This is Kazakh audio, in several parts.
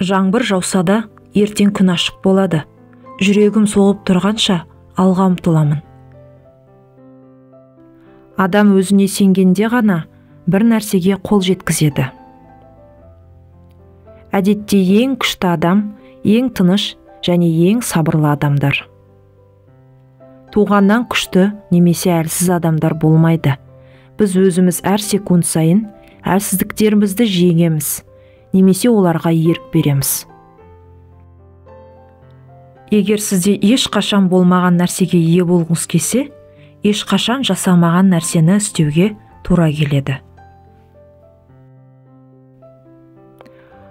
Жаңбыр жауса да, ертең күн ашық болады. Жүрегім соғып тұрғанша алға ұмтыламын. Адам өзіне сенгенде ғана бір нәрсеге қол жеткізеді. Әдетте ең күшті адам, ең тыныш және ең сабырлы адамдар. Туғаннан күшті немесе әлсіз адамдар болмайды. Біз өзіміз әр секунд сайын әлсіздіктерімізді жеңеміз, немесе оларға ерік береміз. Егер сізде ешқашан болмаған нәрсеге ие болғыңыз келсе, ешқашан жасамаған нәрсені істеуге тура келеді.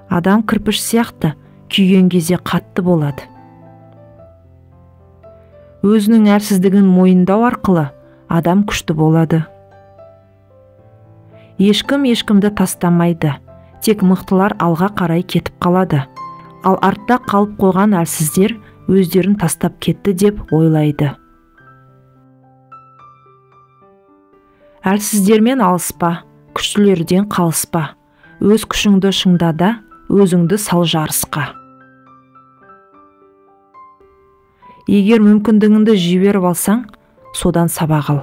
Адам кірпіш сияқты күйген кезде қатты болады. Өзінің әлсіздігін мойындау арқылы адам күшті болады. Ешкім ешкімді тастамайды, тек мықтылар алға қарай кетіп қалады. Ал артта қалып қойған әлсіздер өздерін тастап кетті деп ойлайды. Әлсіздермен алыспа, күштілерден қалыспа. Өз күшіңді шыңдада, өзіңді сал жарысқа. Егер мүмкіндігіңді жіберіп алсаң, содан сабақ ал.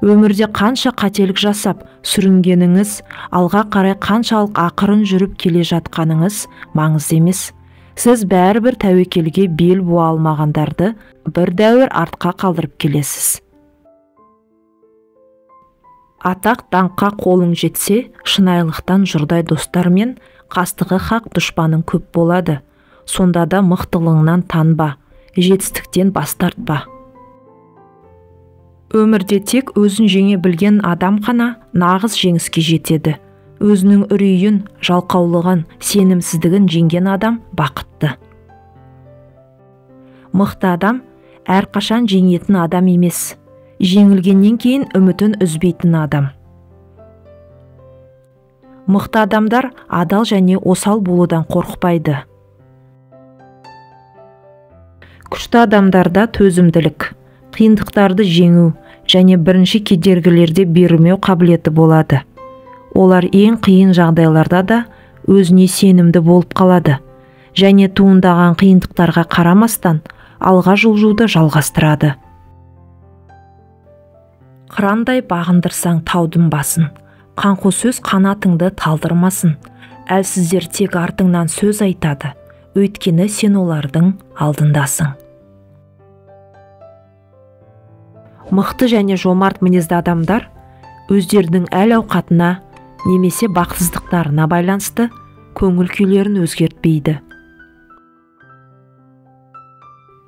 Өмірде қанша қателік жасап, сүрінгеніңіз, алға қарай қаншалық ақырын жүріп келе жатқаныңыз маңызды емес. Сіз бәрібір тәуекелге бел буа алмағандарды бір дәуір артқа қалдырып келесіз. Атақ даңққа қолың жетсе, шынайылықтан жұрдай достармен, қастығы хақ дұшпаның көп болады. Сонда да мықтылығыңнан танба, жетістіктен бас тартпа. Өмірде тек өзін жеңе білген адам ғана нағыз жеңіске жетеді. Өзінің үрейін, жалқаулығын, сенімсіздігін жеңген адам бақытты. Мықты адам әрқашан жеңетін адам емес. Жеңілгеннен кейін үмітін үзбейтін адам. Мықты адамдар адал және осал болудан қорықпайды. Күшті адамдарда төзімділік, қиындықтарды жеңу және бірінші кедергілерде берілмеу қабілеті болады. Олар ең қиын жағдайларда да өзіне сенімді болып қалады және туындаған қиындықтарға қарамастан алға жылжуды жалғастырады. Қырандай бағындырсаң таудың басын, қаңқу сөз қанатыңды талдырмасын. Әлсіздер тек артыңнан сөз айтады, өйткені сен олардың алдындасың. Мықты және жомарт мінезді адамдар өздерінің әл-ауқатына немесе бақытсыздықтарына байланысты көңіл күйлерін өзгертпейді.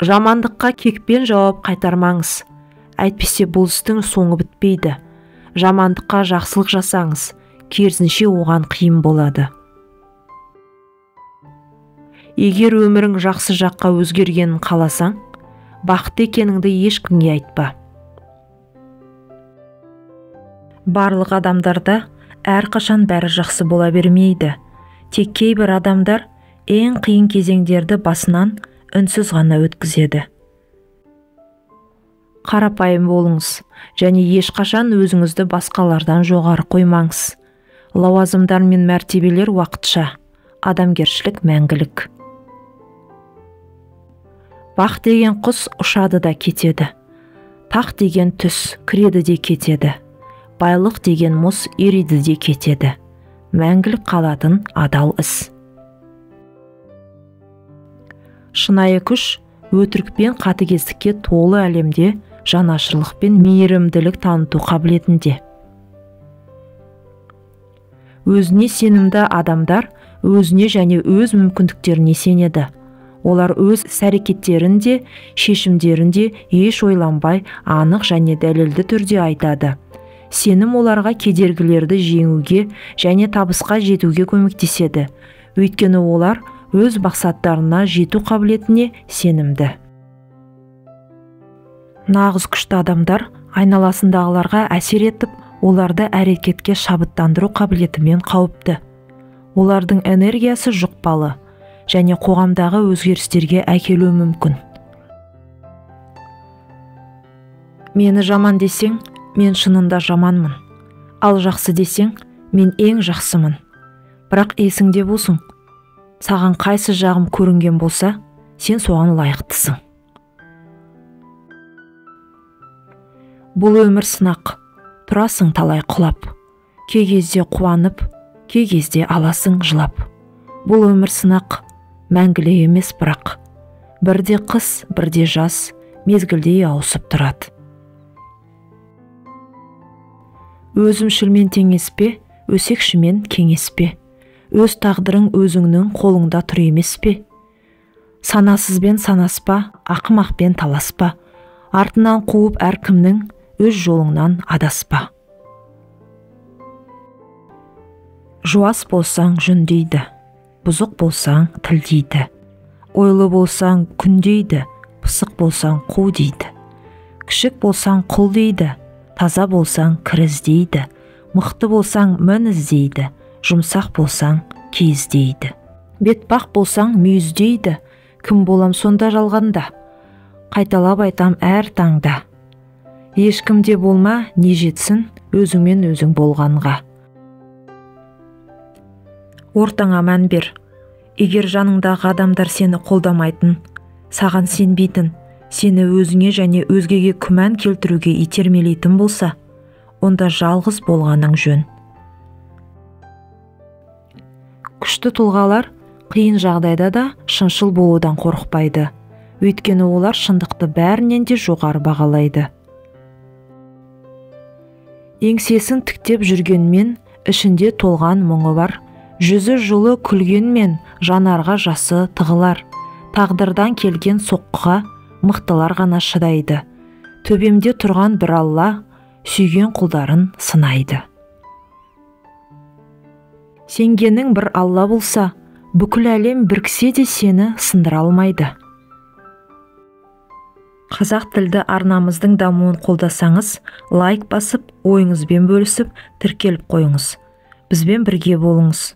Жамандыққа кекпен жауап қайтармаңыз, әйтпесе бұл істің соңы бітпейді. Жамандыққа жақсылық жасаңыз, керісінше оған қиын болады. Егер өмірің жақсы жаққа өзгергенін қаласаң, бақытты екеніңді ешкімге айтпа. Барлық адамдарда әрқашан бәрі жақсы бола бермейді. Тек кейбір адамдар ең қиын кезеңдерді басынан үнсіз ғана өткізеді. Қарапайым болыңыз және ешқашан өзіңізді басқалардан жоғары қоймаңыз. Лауазымдар мен мәртебелер уақытша, адамгершілік мәңгілік. Бақ деген құс ұшады да кетеді. Тақ деген түс кіреді де кетеді. Байлық деген мұз ериді де кетеді. Мәңгілік қалатын адал іс. Шынайы күш өтірік пен қатыгездікке толы әлемде жанашырлық пен мейірімділік таныту қабілетінде. Өзіне сенімді адамдар өзіне және өз мүмкіндіктеріне сенеді. Олар өз іс-әрекеттерінде, шешімдерінде еш ойланбай, анық және дәлелді түрде айтады. Сенім оларға кедергілерді жеңуге және табысқа жетуге көмектеседі. Өйткені олар өз мақсаттарына жету қабілетіне сенімді. Нағыз күшті адамдар айналасындағыларға әсер етіп, оларды әрекетке шабыттандыру қабілетімен қауіпті. Олардың энергиясы жұқпалы және қоғамдағы өзгерістерге әкелуі мүмкін. Мені жаман десең, мен шынында жаманмын. Ал жақсы десең, мен ең жақсымын. Бірақ есіңде болсын, саған қайсы жағым көрінген болса, сен соған лайықтысың. Бұл өмір сынақ, тұрасың талай құлап, кей кезде қуанып, кей кезде аласың жылап. Бұл өмір сынақ, мәңгілік емес бірақ, бірде қыс, бірде жаз, мезгілдей ауысып тұрады. Өзімшілмен теңеспе, өсекшімен кеңеспе. Өз тағдырың өзіңнің қолыңда тұр емес пе? Санасызбен санаспа, ақымақпен таласпа. Артынан қуып әркімнің өз жолыңнан адаспа. Жуас болсаң жүн дейді, бұзық болсаң тіл дейді. Ойлы болсаң күн дейді, пысық болсаң қу дейді. Кішік болсаң құл дейді, таза болсаң кіріз дейді. Мықты болсаң мін іздейді, жұмсақ болсаң киіз дейді. Бетпақ болсаң мүйіз дейді, кім болам сонда жалғанда? Қайталап айтам әр таңда. Ешкімде болма, не жетсін, өзіңмен өзің болғанға. Ортаңа мән бер. Егер жаныңдағы адамдар сені қолдамайтын, саған сенбейтін, сені өзіңе және өзгеге күмән келтіруге итермелейтін болса, онда жалғыз болғаның жөн. Күшті тұлғалар қиын жағдайда да шыншыл болудан қорықпайды. Өйткені олар шындықты бәрінен де жоғары бағалайды. Еңсесін тіктеп жүргенмен, ішінде толған мұңы бар. Жүзі жылы күлгенмен, жанарға жасы тығылар. Тағдырдан келген соққыға мықтылар ғана шыдайды. Төбемде тұрған бір Алла, сүйген құлдарын сынайды. Сенгенің бір Алла болса, бүкіл әлем біріксе де сені сындыра алмайды. Қазақ тілді арнамыздың дамуын қолдасаңыз, лайк басып, ойыңызбен бөлісіп, тіркеліп қойыңыз. Бізбен бірге болыңыз.